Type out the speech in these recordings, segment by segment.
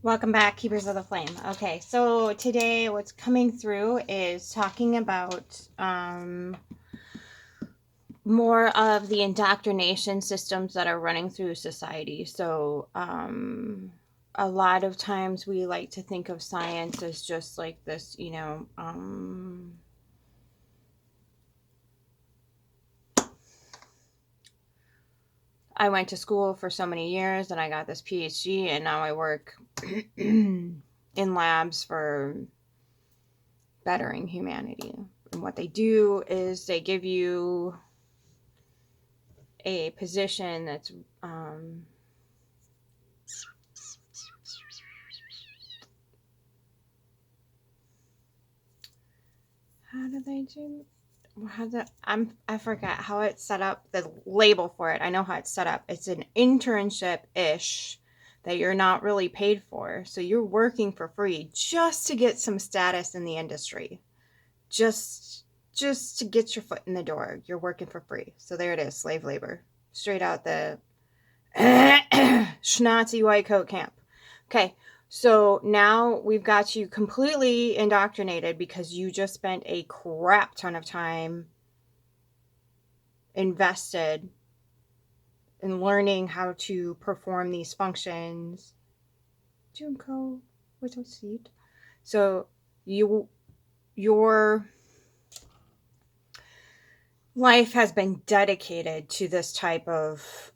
Welcome back, Keepers of the Flame. Okay, so today what's coming through is talking about more of the indoctrination systems that are running through society. So a lot of times we like to think of science as just like this, I went to school for so many years and I got this PhD and now I work in labs for bettering humanity. And what they do is they give you a position that's how do they do I forgot how it's set up, the label for it. I know how it's set up. It's an internship-ish that you're not really paid for. So you're working for free just to get some status in the industry. Just to get your foot in the door. You're working for free. So there it is, slave labor. Straight out the schnauzy white coat camp. Okay, so now we've got you completely indoctrinated because you just spent a crap ton of time invested in learning how to perform these functions. Junko, what's your seat? So your life has been dedicated to this type of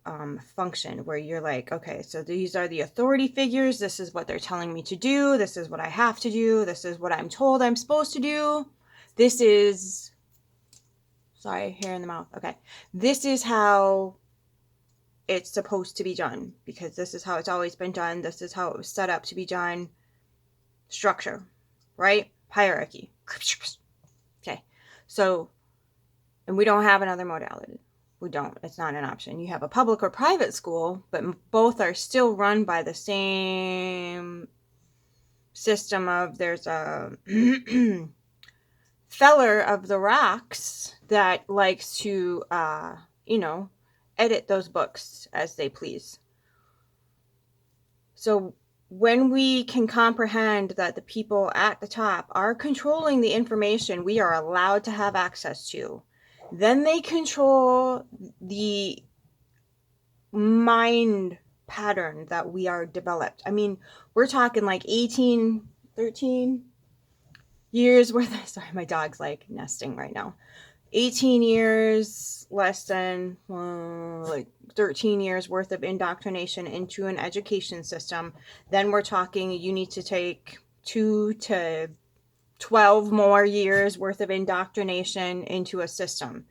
function where you're like, okay, so these are the authority figures. This is what they're telling me to do. This is what I have to do. This is what I'm told I'm supposed to do. This is, sorry, hair in the mouth. Okay. This is how it's supposed to be done because this is how it's always been done. This is how it was set up to be done. Structure, right? Hierarchy. Okay. So, and we don't have another modality. We don't. It's not an option. You have a public or private school, but both are still run by the same system of there's a feller of the rocks that likes to, edit those books as they please. So when we can comprehend that the people at the top are controlling the information we are allowed to have access to, then they control the mind pattern that we are developed. I mean, we're talking like 13 years worth. Sorry, my dog's like nesting right now. 18 years, less than like 13 years worth of indoctrination into an education system. Then we're talking you need to take 2 to 12 more years worth of indoctrination into a system.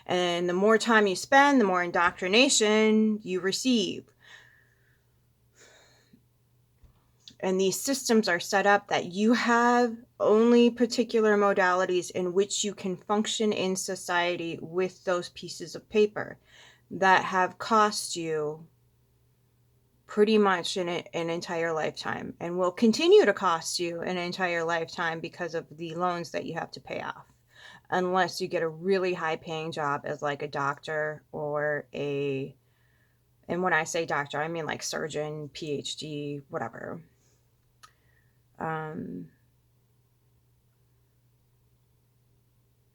And the more time you spend, the more indoctrination you receive. And these systems are set up that you have only particular modalities in which you can function in society with those pieces of paper that have cost you pretty much an entire lifetime and will continue to cost you an entire lifetime because of the loans that you have to pay off. Unless you get a really high paying job as like a doctor or and when I say doctor, I mean like surgeon, PhD, whatever.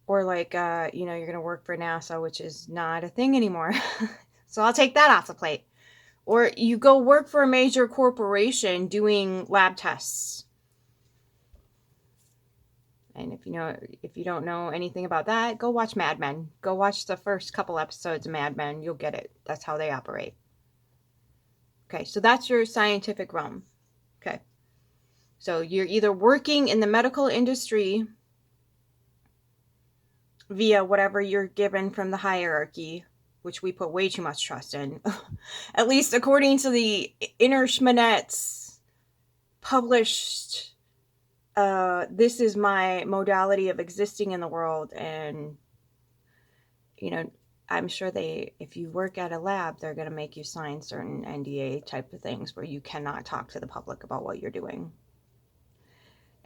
Or like, you're going to work for NASA, which is not a thing anymore. So I'll take that off the plate. Or you go work for a major corporation doing lab tests. And if you don't know anything about that, go watch Mad Men. Go watch the first couple episodes of Mad Men. You'll get it. That's how they operate. Okay, so that's your scientific realm. Okay. So you're either working in the medical industry via whatever you're given from the hierarchy, which we put way too much trust in, at least according to the Inner Schmanet's published, this is my modality of existing in the world. And, I'm sure if you work at a lab, they're going to make you sign certain NDA type of things where you cannot talk to the public about what you're doing.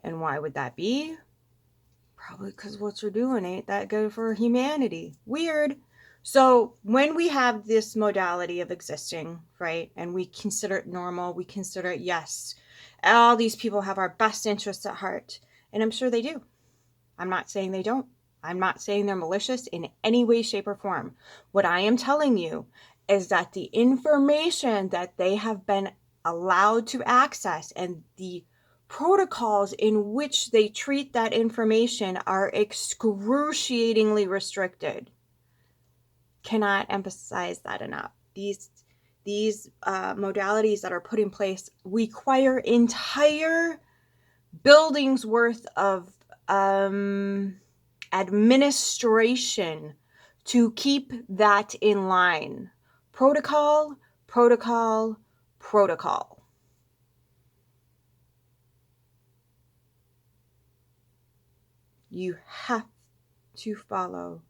And why would that be? Probably because what you're doing ain't that good for humanity. Weird. So when we have this modality of existing, right, and we consider it normal, we consider it, yes, all these people have our best interests at heart. And I'm sure they do. I'm not saying they don't. I'm not saying they're malicious in any way, shape, or form. What I am telling you is that the information that they have been allowed to access and the protocols in which they treat that information are excruciatingly restricted. Cannot emphasize that enough. These modalities that are put in place require entire buildings worth of administration to keep that in line. Protocol, protocol, protocol. You have to follow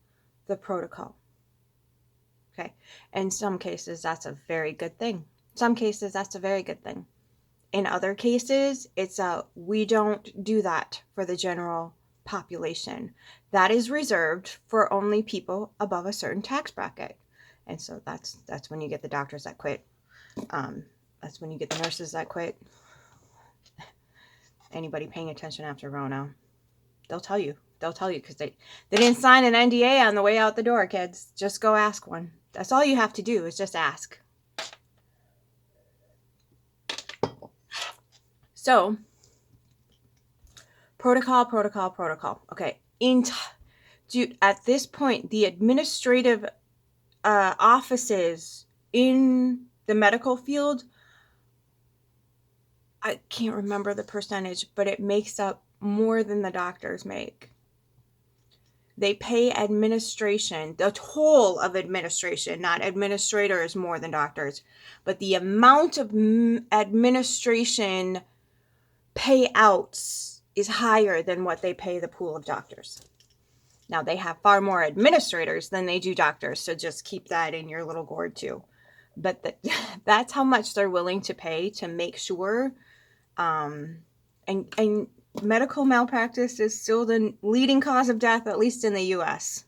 the protocol. Okay. In some cases, that's a very good thing. Some cases, that's a very good thing. In other cases, it's we don't do that for the general population. That is reserved for only people above a certain tax bracket. And so that's when you get the doctors that quit. That's when you get the nurses that quit. Anybody paying attention after Rona, they'll tell you. They'll tell you because they didn't sign an NDA on the way out the door, kids. Just go ask one. That's all you have to do is just ask. So, protocol, protocol, protocol. Okay. At this point, the administrative offices in the medical field, I can't remember the percentage, but it makes up more than the doctors make. They pay administration, the toll of administration, not administrators more than doctors, but the amount of administration payouts is higher than what they pay the pool of doctors. Now, they have far more administrators than they do doctors, so just keep that in your little gourd too. But that's how much they're willing to pay to make sure. And medical malpractice is still the leading cause of death, at least in the U.S.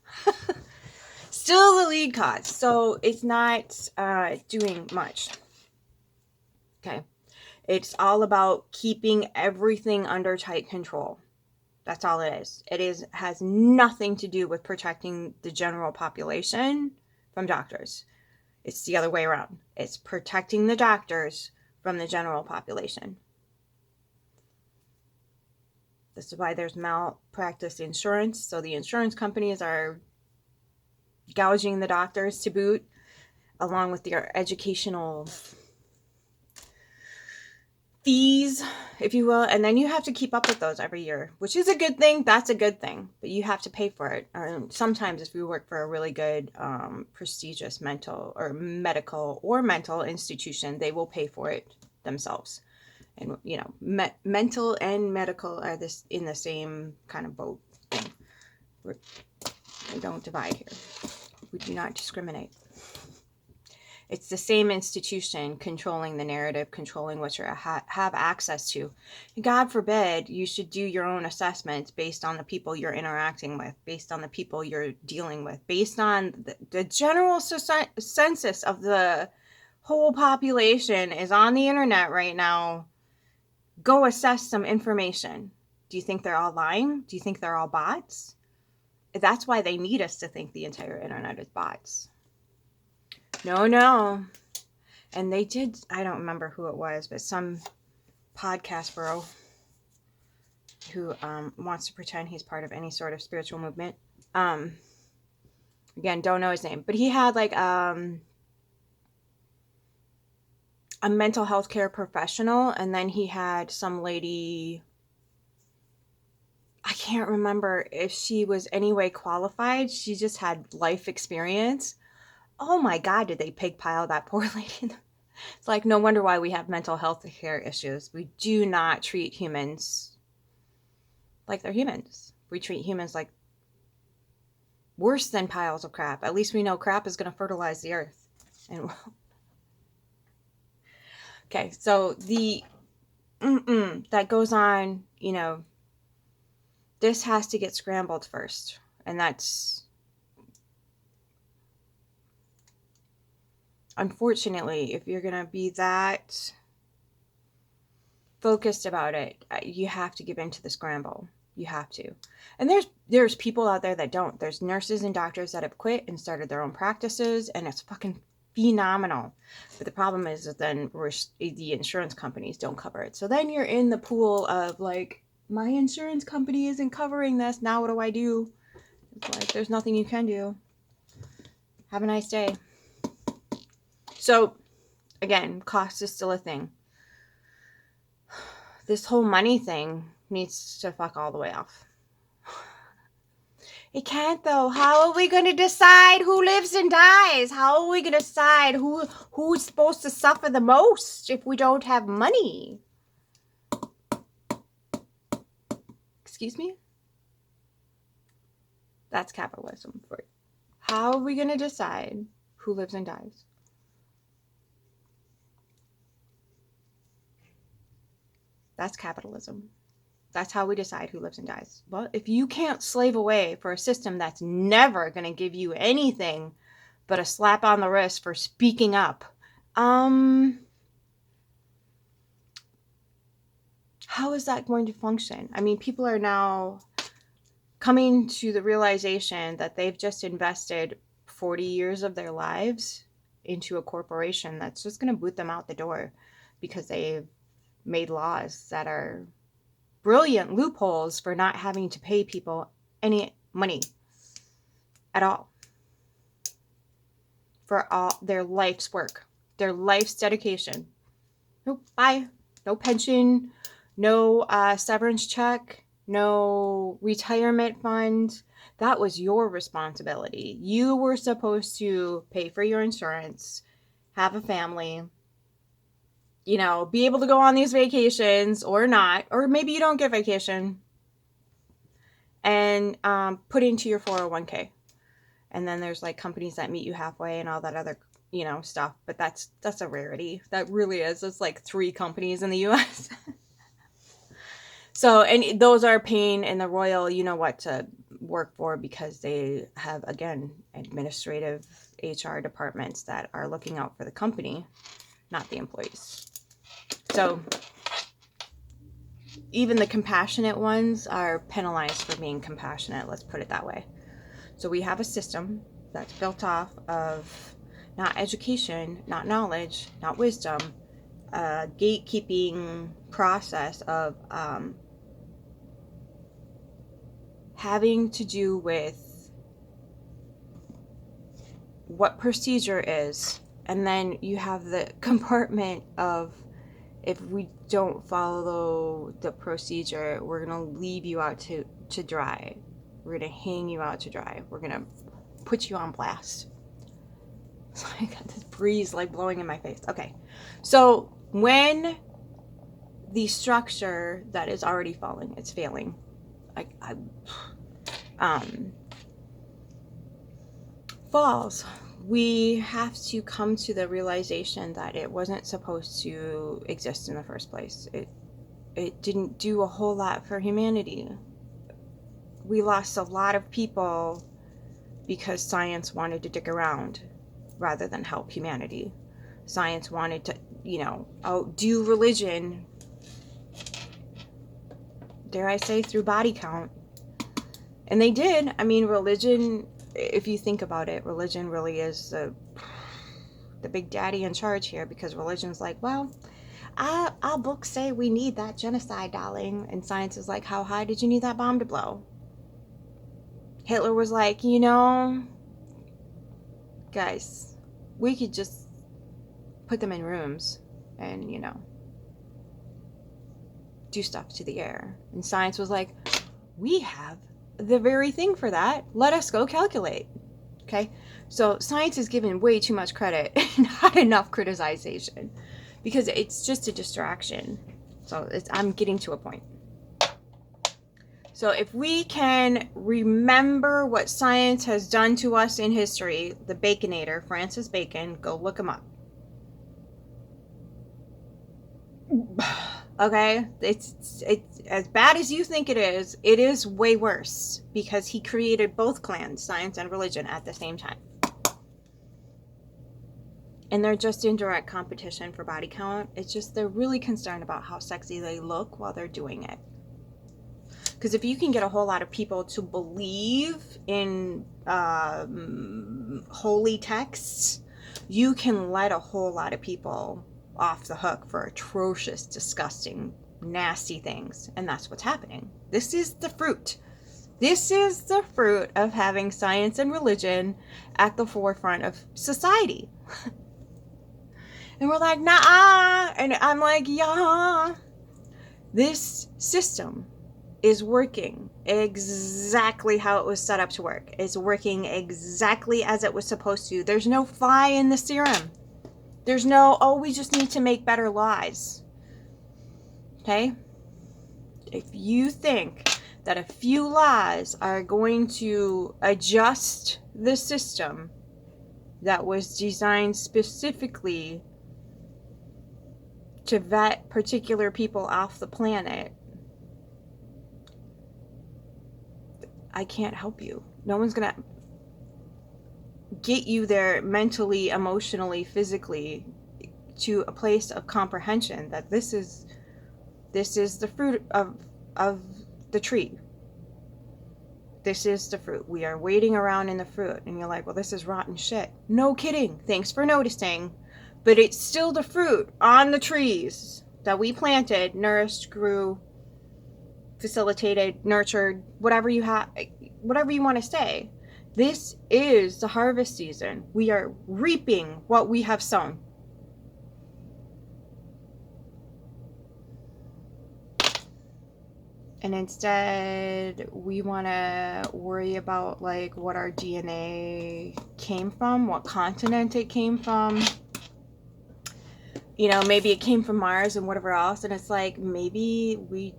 Still the lead cause, so it's not doing much. Okay, it's all about keeping everything under tight control. That's all it is. Has nothing to do with protecting the general population from doctors. It's the other way around. It's protecting the doctors from the general population. This is why there's malpractice insurance. So the insurance companies are gouging the doctors to boot, along with their educational fees, if you will, and then you have to keep up with those every year, which is a good thing. That's a good thing, but you have to pay for it. Or sometimes if you work for a really good prestigious mental or medical or mental institution, they will pay for it themselves. And you know, mental and medical are in the same kind of boat. We don't divide here. We do not discriminate. It's the same institution controlling the narrative, controlling what you have access to. And God forbid you should do your own assessments based on the people you're interacting with, based on the people you're dealing with, based on the general census of the whole population is on the internet right now. Go assess some information. Do you think they're all lying? Do you think they're all bots? That's why they need us to think the entire internet is bots. No. And they did, I don't remember who it was, but some podcast bro who wants to pretend he's part of any sort of spiritual movement. Again, don't know his name, but he had like a mental health care professional, and then he had some lady, I can't remember if she was anyway qualified. She just had life experience. Oh my God, did they pig pile that poor lady? It's like, no wonder why we have mental health care issues. We do not treat humans like they're humans. We treat humans like worse than piles of crap. At least we know crap is going to fertilize the earth. And okay, so that goes on, you know, this has to get scrambled first. And that's unfortunately, if you're going to be that focused about it, you have to give in to the scramble. You have to. And there's people out there that don't. There's nurses and doctors that have quit and started their own practices, and it's fucking phenomenal. But the problem is that then the insurance companies don't cover it. So then you're in the pool of like, my insurance company isn't covering this. Now what do I do? It's like, there's nothing you can do. Have a nice day. So again, cost is still a thing. This whole money thing needs to fuck all the way off. It can't though. How are we going to decide who lives and dies? How are we going to decide who's supposed to suffer the most if we don't have money? Excuse me? That's capitalism for you. How are we going to decide who lives and dies? That's capitalism. That's how we decide who lives and dies. Well, if you can't slave away for a system that's never going to give you anything but a slap on the wrist for speaking up, how is that going to function? I mean, people are now coming to the realization that they've just invested 40 years of their lives into a corporation that's just going to boot them out the door because they've made laws that are brilliant loopholes for not having to pay people any money at all for all their life's work, their life's dedication. Nope, bye. No pension, no severance check, no retirement fund. That was your responsibility. You were supposed to pay for your insurance, have a family, you know, be able to go on these vacations or not, or maybe you don't get vacation, and put into your 401k. And then there's like companies that meet you halfway and all that other, you know, stuff. But that's a rarity. That really is. It's like 3 companies in the US. So, and those are paying in the royal, you know what, to work for, because they have, again, administrative HR departments that are looking out for the company, not the employees. So even the compassionate ones are penalized for being compassionate, let's put it that way. So we have a system that's built off of not education, not knowledge, not wisdom, a gatekeeping process of having to do with what procedure is. And then you have the compartment of, if we don't follow the procedure, we're going to leave you out to dry. We're going to hang you out to dry. We're going to put you on blast. So I got this breeze like blowing in my face. Okay. So when the structure that is already falling, it's failing. Falls, we have to come to the realization that it wasn't supposed to exist in the first place. It didn't do a whole lot for humanity. We lost a lot of people because science wanted to dick around rather than help humanity. Science wanted to, you know, outdo religion, dare I say, through body count. And they did. I mean, religion, if you think about it, religion really is the big daddy in charge here, because religion's like, well, our books say we need that genocide, darling. And science is like, how high did you need that bomb to blow? Hitler was like, you know, guys, we could just put them in rooms and, you know, do stuff to the air. And science was like, we have the very thing for that. Let us go calculate. Okay? So science is given way too much credit and not enough criticization, because it's just a distraction. So I'm getting to a point. So if we can remember what science has done to us in history, the Baconator, Francis Bacon, go look him up. Okay, it's as bad as you think it is way worse, because he created both clans, science and religion, at the same time. And they're just in direct competition for body count. It's just they're really concerned about how sexy they look while they're doing it. Because if you can get a whole lot of people to believe in holy texts, you can let a whole lot of people off the hook for atrocious, disgusting, nasty things. And that's what's happening. This is the fruit. This is the fruit of having science and religion at the forefront of society. And we're like, nah. And I'm like, yeah. This system is working exactly how it was set up to work. It's working exactly as it was supposed to. There's no fly in the serum. There's no, oh, we just need to make better laws. Okay? If you think that a few laws are going to adjust the system that was designed specifically to vet particular people off the planet, I can't help you. No one's gonna get you there mentally, emotionally, physically to a place of comprehension that this is the fruit of the tree. This is the fruit. We are waiting around in the fruit. And you're like, well, this is rotten shit. No kidding. Thanks for noticing. But it's still the fruit on the trees that we planted, nourished, grew, facilitated, nurtured, whatever you want to say. This is the harvest season. We are reaping what we have sown. And instead, we want to worry about like what our DNA came from, what continent it came from. You know, maybe it came from Mars and whatever else. And it's like, maybe we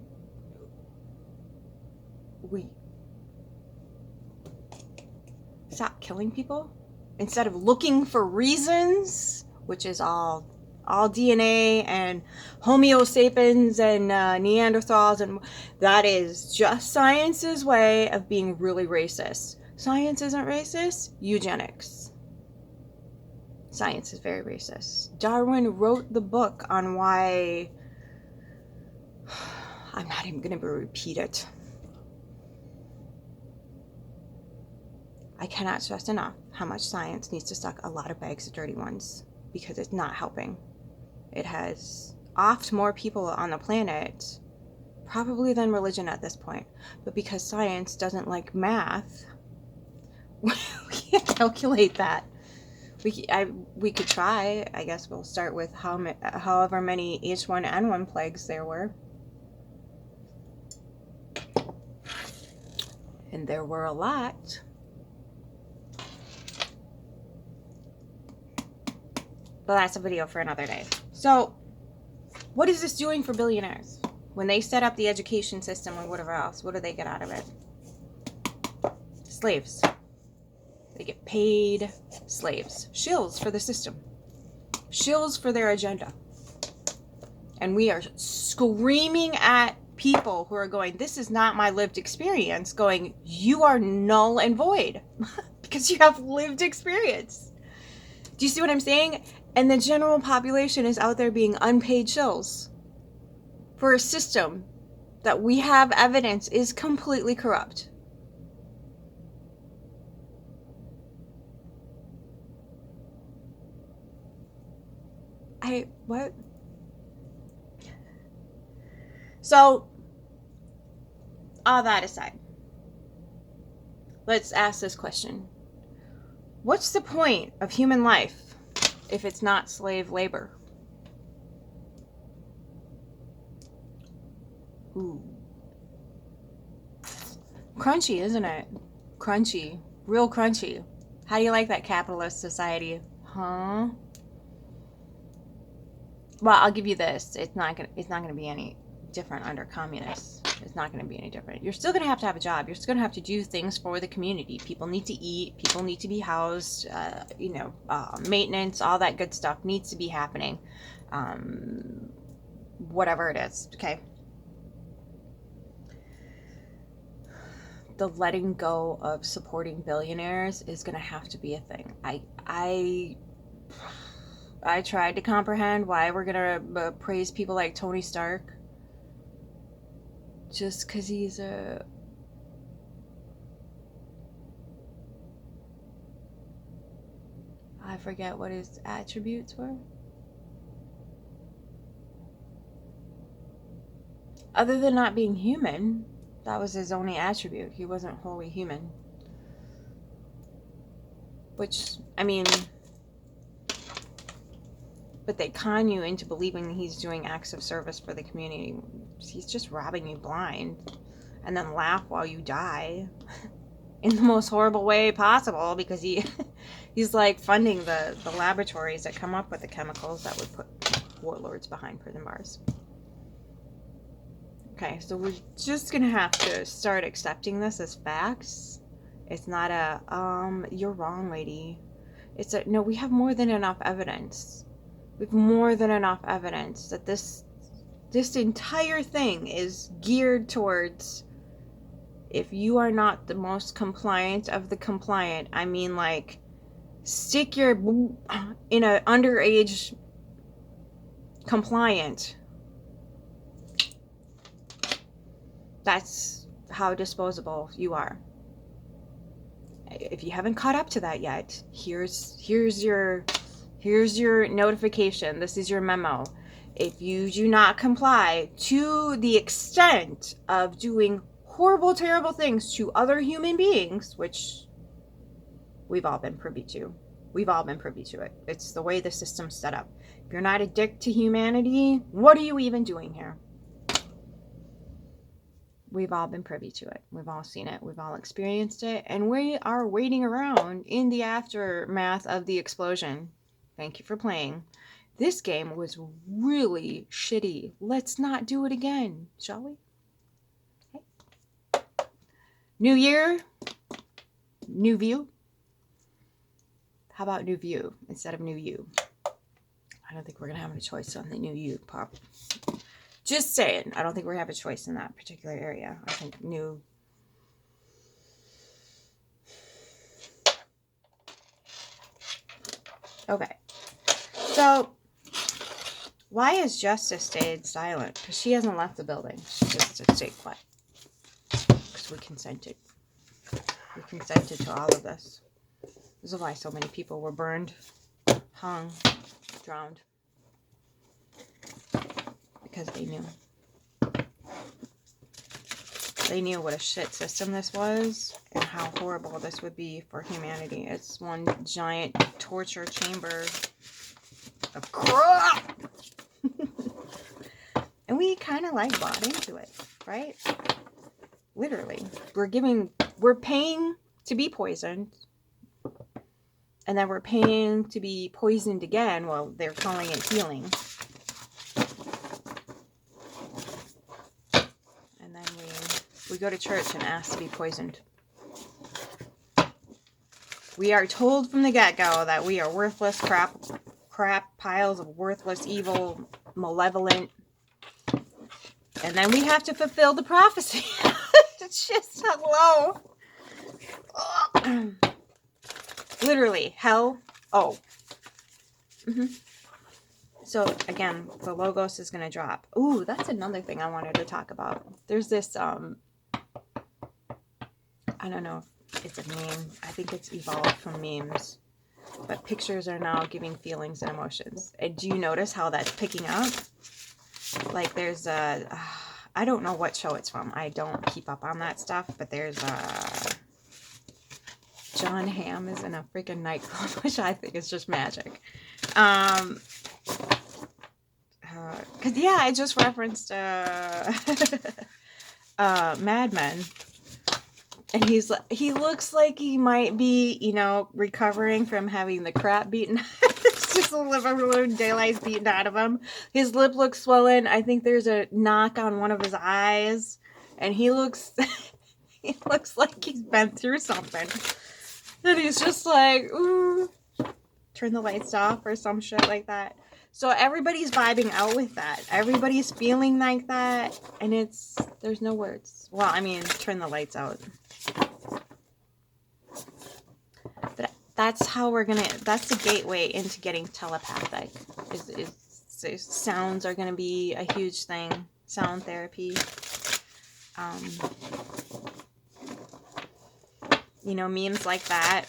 stop killing people instead of looking for reasons, which is all DNA and Homo sapiens and Neanderthals, and that is just science's way of being really racist. Science isn't racist. Eugenics. Science is very racist. Darwin wrote the book on why. I'm not even going to repeat it. I cannot stress enough how much science needs to suck a lot of bags of dirty ones, because it's not helping. It has offed more people on the planet, probably than religion at this point. But because science doesn't like math, we can't calculate that. We could try. I guess we'll start with however many H1N1 plagues there were. And there were a lot. But that's a video for another day. So, what is this doing for billionaires? When they set up the education system or whatever else, what do they get out of it? Slaves. They get paid slaves. Shills for the system. Shills for their agenda. And we are screaming at people who are going, this is not my lived experience, going, you are null and void. Because you have lived experience. Do you see what I'm saying? And the general population is out there being unpaid shills for a system that we have evidence is completely corrupt. What? So, all that aside, let's ask this question. What's the point of human life if it's not slave labor? Ooh. Crunchy, isn't it? Crunchy. Real crunchy. How do you like that capitalist society? Huh? Well, I'll give you this. It's not gonna be any different under communists. It's not gonna be any different. You're still gonna have to have a job. You're still gonna have to do things for the community. People need to eat. People need to be housed. Maintenance, all that good stuff needs to be happening. Whatever it is, okay? The letting go of supporting billionaires is gonna have to be a thing. I tried to comprehend why we're gonna praise people like Tony Stark just because he's a... I forget what his attributes were. Other than not being human, that was his only attribute. He wasn't wholly human. Which, I mean, but they con you into believing he's doing acts of service for the community. He's just robbing you blind, and then laugh while you die in the most horrible way possible, because he's like funding the laboratories that come up with the chemicals that would put warlords behind prison bars. Okay, so we're just gonna have to start accepting this as facts. It's not a you're wrong, lady. It's a no, we have more than enough evidence. We have more than enough evidence that this entire thing is geared towards, if you are not the most compliant of the compliant, I mean, like, stick your in a underage compliant. That's how disposable you are. If you haven't caught up to that yet, here's your notification. This is your memo. If you do not comply to the extent of doing horrible, terrible things to other human beings, which we've all been privy to. We've all been privy to it. It's the way the system's set up. If you're not a dick to humanity, what are you even doing here? We've all been privy to it. We've all seen it. We've all experienced it. And we are waiting around in the aftermath of the explosion. Thank you for playing. This game was really shitty. Let's not do it again, shall we? Okay. New year, new view. How about new view instead of new you? I don't think we're going to have a choice on the new you part. Just saying, I don't think we have a choice in that particular area. I think new. Okay. So, why has Justice stayed silent? Because she hasn't left the building. She just stayed quiet. Because we consented. We consented to all of this. This is why so many people were burned, hung, drowned. Because they knew. They knew what a shit system this was and how horrible this would be for humanity. It's one giant torture chamber of crap. And we kind of like bought into it, right? Literally. We're paying to be poisoned. And then we're paying to be poisoned again. Well, they're calling it healing. And then we go to church and ask to be poisoned. We are told from the get-go that we are worthless crap piles of worthless, evil, malevolent. And then we have to fulfill the prophecy. It's just hello. Literally, hell. Oh. So, again, the Logos is going to drop. Ooh, that's another thing I wanted to talk about. There's this, I don't know if it's a meme. I think it's evolved from memes. But pictures are now giving feelings and emotions. And do you notice how that's picking up? Like, there's a... I don't know what show it's from. I don't keep up on that stuff. But there's a... John Hamm is in a freaking nightclub, which I think is just magic. Because, yeah, I just referenced Mad Men. And he looks like he might be, you know, recovering from having the crap beaten. It's just a little daylight beaten out of him. His lip looks swollen. I think there's a knock on one of his eyes. And he looks like he's been through something. And he's just like, ooh, turn the lights off or some shit like that. So everybody's vibing out with that. Everybody's feeling like that. And there's no words. Well, I mean, turn the lights out. But that's how that's the gateway into getting telepathic. Sounds are gonna be a huge thing. Sound therapy. You know, memes like that,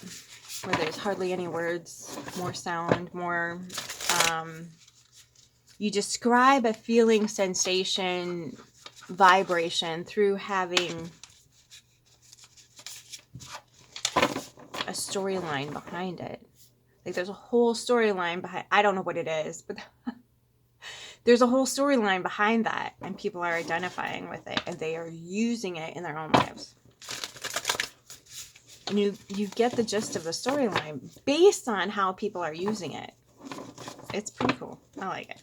where there's hardly any words, more sound, more, you describe a feeling, sensation, vibration through having a storyline behind it. Like, there's a whole storyline behind, I don't know what it is, but there's a whole storyline behind that, and people are identifying with it, and they are using it in their own lives. And you get the gist of the storyline based on how people are using it. It's pretty cool. I like it.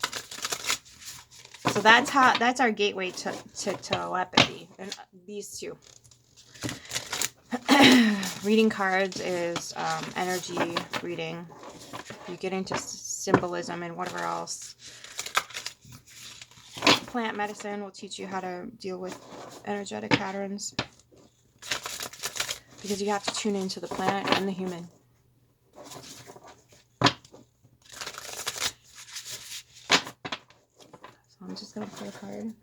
So that's our gateway to telepathy. And these two. Reading cards is energy reading. You get into symbolism and whatever else. Plant medicine will teach you how to deal with energetic patterns. Because you have to tune into the planet and the human. So I'm just going to pull a card.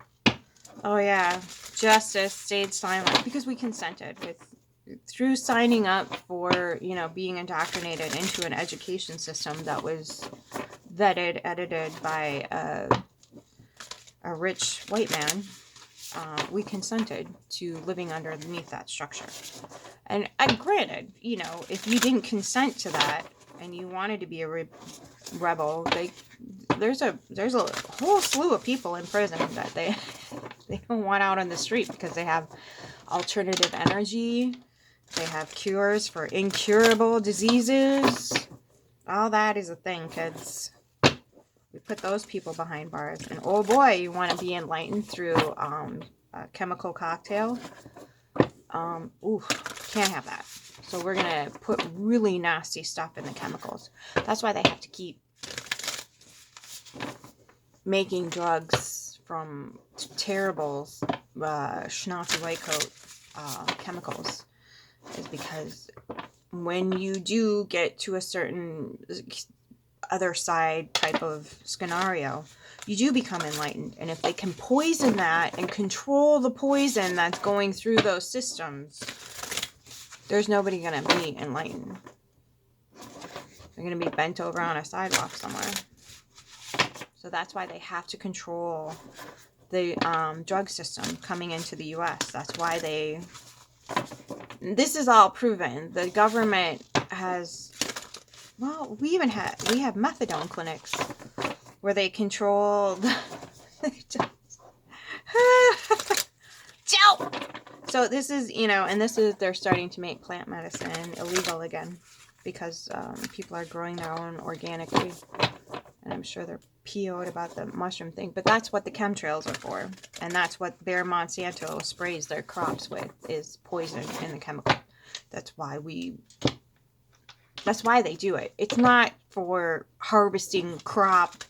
Oh yeah, justice stayed silent because we consented through signing up for, you know, being indoctrinated into an education system that was vetted, edited by a rich white man. We consented to living underneath that structure. And granted, you know, if you didn't consent to that and you wanted to be a rebel, there's a whole slew of people in prison that they don't want out on the street because they have alternative energy, they have cures for incurable diseases. All that is a thing, kids. We put those people behind bars. And oh boy, you want to be enlightened through a chemical cocktail. Can't have that. So we're going to put really nasty stuff in the chemicals. That's why they have to keep making drugs from terrible schnauzy white coat chemicals. Is because when you do get to a certain other side type of scenario, you do become enlightened. And if they can poison that and control the poison that's going through those systems, there's nobody going to be enlightened. They're going to be bent over on a sidewalk somewhere. So that's why they have to control the drug system coming into the U.S. That's why this is all proven. The government has, well, we have methadone clinics where they control So this is, you know, and they're starting to make plant medicine illegal again because people are growing their own organically. And I'm sure they're PO'd about the mushroom thing, but that's what the chemtrails are for. And that's what Bayer Monsanto sprays their crops with, is poison in the chemical. That's why they do it. It's not for harvesting crop,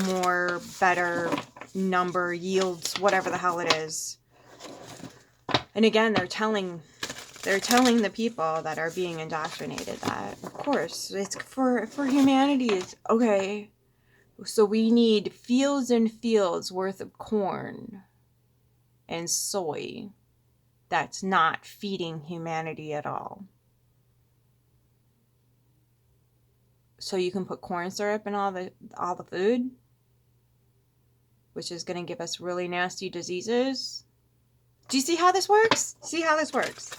more, better, number, yields, whatever the hell it is. And again, they're telling the people that are being indoctrinated that, of course, it's for humanity. Is okay. So we need fields and fields worth of corn and soy that's not feeding humanity at all. So you can put corn syrup in all the food, which is going to give us really nasty diseases. Do you see how this works? See how this works?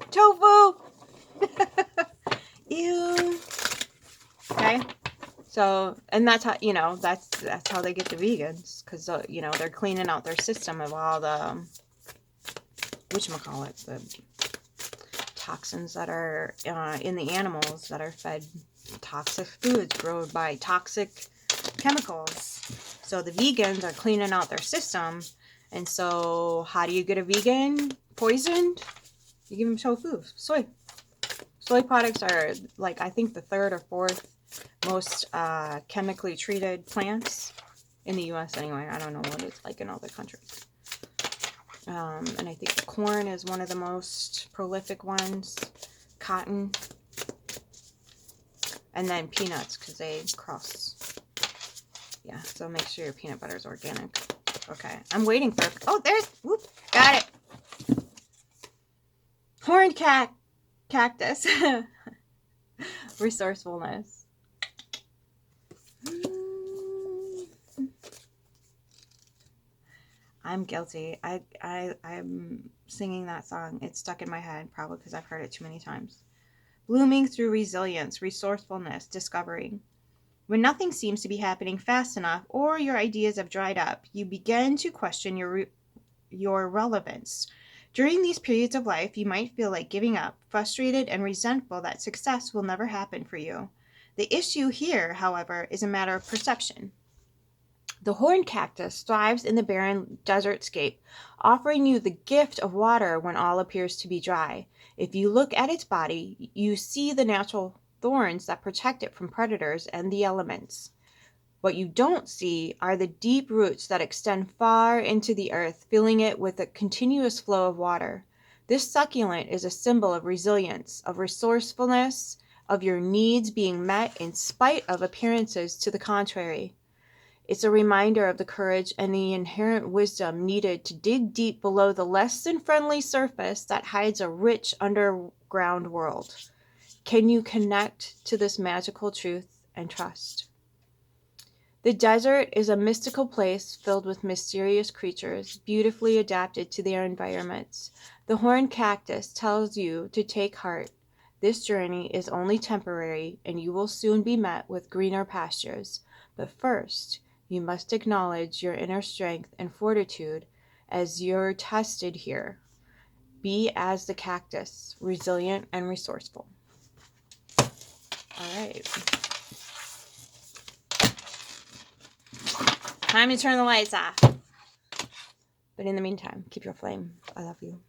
Tofu! Ew. Okay? So, and that's how, you know, that's how they get the vegans. Because, you know, they're cleaning out their system of all the, whatchamacallit, the toxins that are in the animals that are fed toxic foods grown by toxic chemicals. So the vegans are cleaning out their system. And so how do you get a vegan poisoned? You give them tofu, soy. Soy products are, like, I think the third or fourth most chemically treated plants in the U.S. anyway. I don't know what it's like in other countries. And I think corn is one of the most prolific ones. cotton, and then peanuts because they cross. Yeah, so make sure your peanut butter is organic. Okay, I'm waiting for... Oh, there's... Whoop, got it. Horned cactus. Resourcefulness. I'm guilty. I'm singing that song. It's stuck in my head, probably because I've heard it too many times. Blooming through resilience, resourcefulness, discovering. When nothing seems to be happening fast enough or your ideas have dried up, you begin to question your relevance. During these periods of life, you might feel like giving up, frustrated and resentful that success will never happen for you. The issue here, however, is a matter of perception. The horned cactus thrives in the barren desertscape, offering you the gift of water when all appears to be dry. If you look at its body, you see the natural thorns that protect it from predators and the elements. What you don't see are the deep roots that extend far into the earth, filling it with a continuous flow of water. This succulent is a symbol of resilience, of resourcefulness, of your needs being met in spite of appearances to the contrary. It's a reminder of the courage and the inherent wisdom needed to dig deep below the less than friendly surface that hides a rich underground world. Can you connect to this magical truth and trust? The desert is a mystical place filled with mysterious creatures, beautifully adapted to their environments. The horned cactus tells you to take heart. This journey is only temporary, and you will soon be met with greener pastures. But first, you must acknowledge your inner strength and fortitude as you're tested here. Be as the cactus, resilient and resourceful. All right. Time to turn the lights off. But in the meantime, keep your flame. I love you.